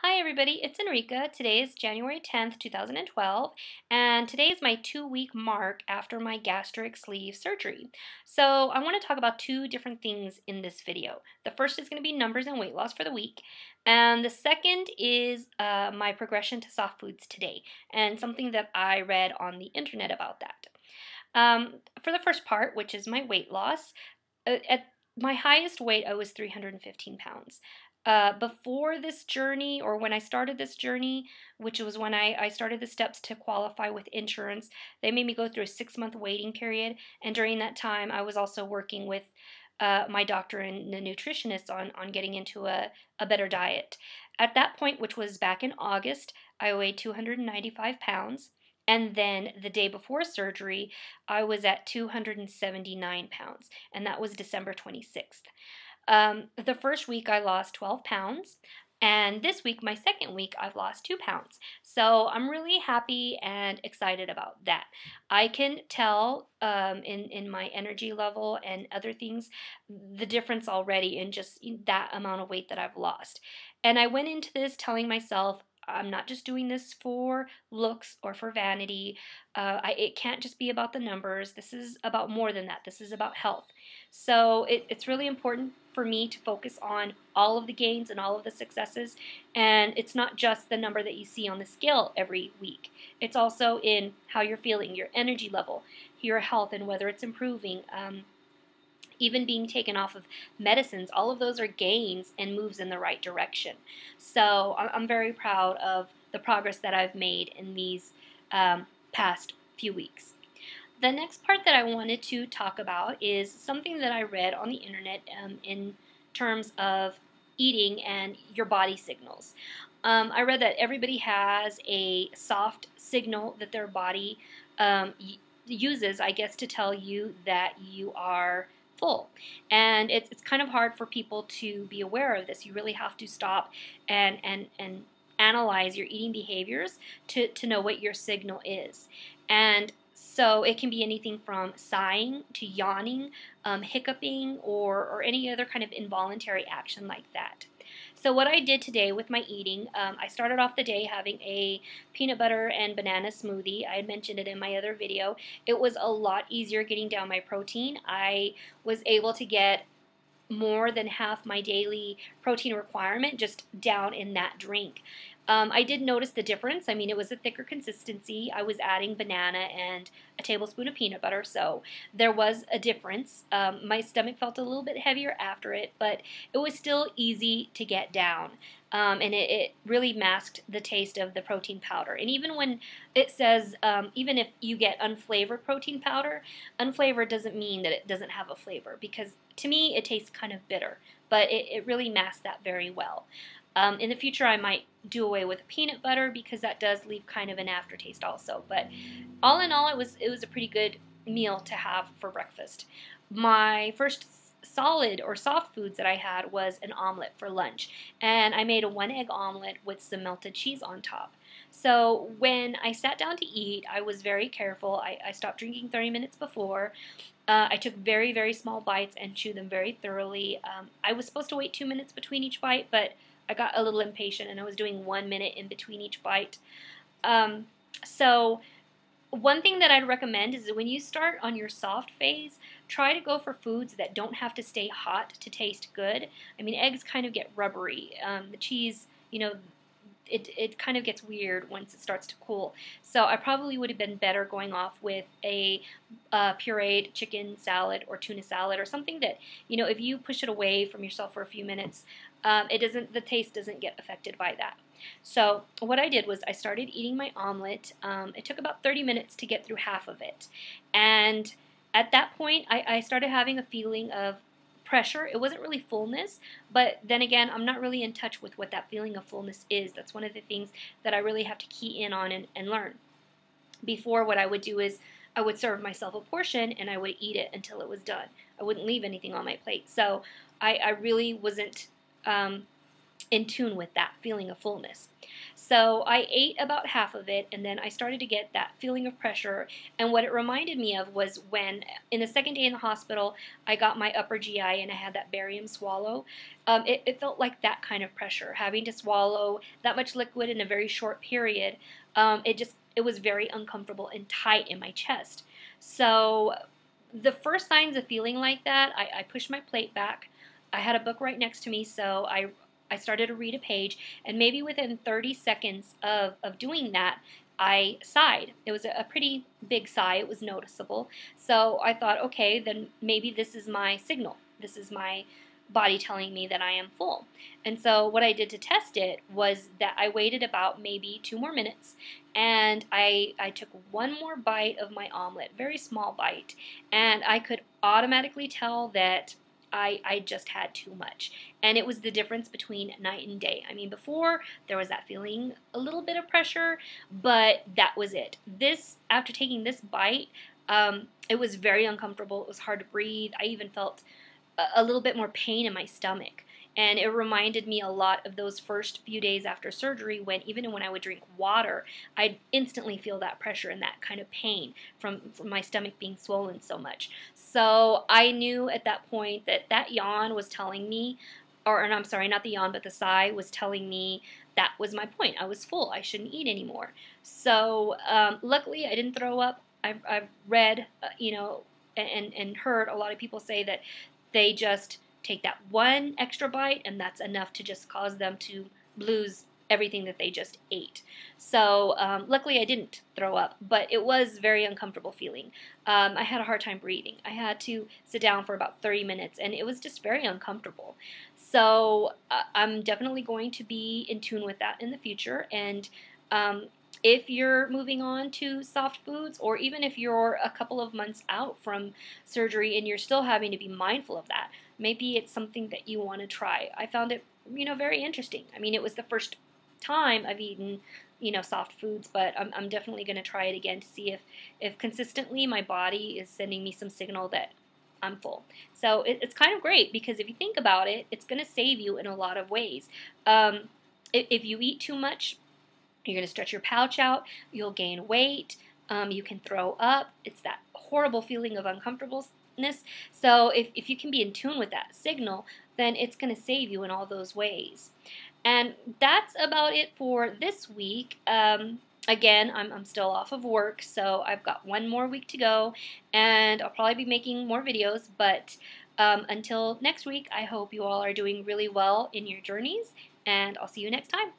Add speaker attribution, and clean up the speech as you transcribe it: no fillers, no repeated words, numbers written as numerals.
Speaker 1: Hi everybody, it's Enrica. Today is January 10th, 2012, and today is my 2-week mark after my gastric sleeve surgery. So I want to talk about two different things in this video. The first is going to be numbers and weight loss for the week, and the second is my progression to soft foods today, and something that I read on the internet about that. For the first part, which is my weight loss, at my highest weight, I was 315 pounds. Before this journey, or when I started this journey, which was when I started the steps to qualify with insurance, they made me go through a 6-month waiting period. And during that time, I was also working with my doctor and the nutritionist on getting into a better diet. At that point, which was back in August, I weighed 295 pounds. And then the day before surgery, I was at 279 pounds, and that was December 26th. The first week I lost 12 pounds, and this week, my second week, I've lost 2 pounds. So I'm really happy and excited about that. I can tell in my energy level and other things the difference already in just that amount of weight that I've lost. And I went into this telling myself, I'm not just doing this for looks or for vanity. It can't just be about the numbers. This is about more than that. This is about health. So it's really important for me to focus on all of the gains and all of the successes. And it's not just the number that you see on the scale every week. It's also in how you're feeling, your energy level, your health, and whether it's improving. Even being taken off of medicines, all of those are gains and moves in the right direction. So I'm very proud of the progress that I've made in these past few weeks. The next part that I wanted to talk about is something that I read on the internet in terms of eating and your body signals. I read that everybody has a soft signal that their body uses, I guess, to tell you that you are full. And it's kind of hard for people to be aware of this. You really have to stop and analyze your eating behaviors to know what your signal is. And so it can be anything from sighing to yawning, hiccuping, or any other kind of involuntary action like that. So what I did today with my eating, I started off the day having a peanut butter and banana smoothie. I had mentioned it in my other video. It was a lot easier getting down my protein. I was able to get more than half my daily protein requirement just down in that drink. I did notice the difference. I mean, it was a thicker consistency. I was adding banana and a tablespoon of peanut butter, so there was a difference. My stomach felt a little bit heavier after it, but it was still easy to get down. And it really masked the taste of the protein powder. And even when it says, even if you get unflavored protein powder, unflavored doesn't mean that it doesn't have a flavor, because to me it tastes kind of bitter, but it really masked that very well. In the future, I might do away with peanut butter because that does leave kind of an aftertaste also. But all in all, it was a pretty good meal to have for breakfast. My first solid or soft foods that I had was an omelet for lunch, and I made a 1-egg omelet with some melted cheese on top. So when I sat down to eat, I was very careful. I stopped drinking 30 minutes before. I took very, very small bites and chewed them very thoroughly. I was supposed to wait 2 minutes between each bite, but I got a little impatient and I was doing 1 minute in between each bite. So one thing that I'd recommend is that when you start on your soft phase, try to go for foods that don't have to stay hot to taste good. I mean, eggs kind of get rubbery. The cheese, it kind of gets weird once it starts to cool. So I probably would have been better going off with a pureed chicken salad or tuna salad or something that, if you push it away from yourself for a few minutes, the taste doesn't get affected by that. So what I did was I started eating my omelet. It took about 30 minutes to get through half of it. And at that point, I started having a feeling of pressure. It wasn't really fullness, but then again, I'm not really in touch with what that feeling of fullness is. That's one of the things that I really have to key in on and learn. Before, what I would do is I would serve myself a portion and I would eat it until it was done. I wouldn't leave anything on my plate. So I really wasn't in tune with that feeling of fullness. So I ate about half of it, and then I started to get that feeling of pressure. And what it reminded me of was when, in the second day in the hospital, I got my upper GI and I had that barium swallow. It felt like that kind of pressure, having to swallow that much liquid in a very short period. It was very uncomfortable and tight in my chest. So the first signs of feeling like that, I pushed my plate back. I had a book right next to me, so I started to read a page, and maybe within 30 seconds of doing that, I sighed. It was a pretty big sigh. It was noticeable. So I thought, okay, then maybe this is my signal. This is my body telling me that I am full. And so what I did to test it was that I waited about maybe 2 more minutes, and I took one more bite of my omelet, very small bite, and I could automatically tell that I just had too much. And it was the difference between night and day. I mean, before there was that feeling, a little bit of pressure, but that was it. After taking this bite, it was very uncomfortable. It was hard to breathe. I even felt a little bit more pain in my stomach. And it reminded me a lot of those first few days after surgery when even when I would drink water, I'd instantly feel that pressure and that kind of pain from my stomach being swollen so much. So I knew at that point that that yawn was telling me, and I'm sorry, not the yawn, but the sigh was telling me that was my point. I was full. I shouldn't eat anymore. So luckily I didn't throw up. I've read, and heard a lot of people say that they just take that one extra bite and that's enough to just cause them to lose everything that they just ate. So luckily I didn't throw up, but it was very uncomfortable feeling. I had a hard time breathing. I had to sit down for about 30 minutes and it was just very uncomfortable. So I'm definitely going to be in tune with that in the future. And if you're moving on to soft foods, or even if you're a couple of months out from surgery and you're still having to be mindful of that, maybe it's something that you want to try. I found it, very interesting. I mean, it was the first time I've eaten, soft foods, but I'm definitely going to try it again to see if consistently my body is sending me some signal that I'm full. So it's kind of great because if you think about it, it's going to save you in a lot of ways. If you eat too much, you're going to stretch your pouch out, you'll gain weight, you can throw up. It's that horrible feeling of uncomfortableness. So if you can be in tune with that signal, then it's going to save you in all those ways. And that's about it for this week. Again, I'm still off of work, so I've got one more week to go, and I'll probably be making more videos, but until next week, I hope you all are doing really well in your journeys, and I'll see you next time.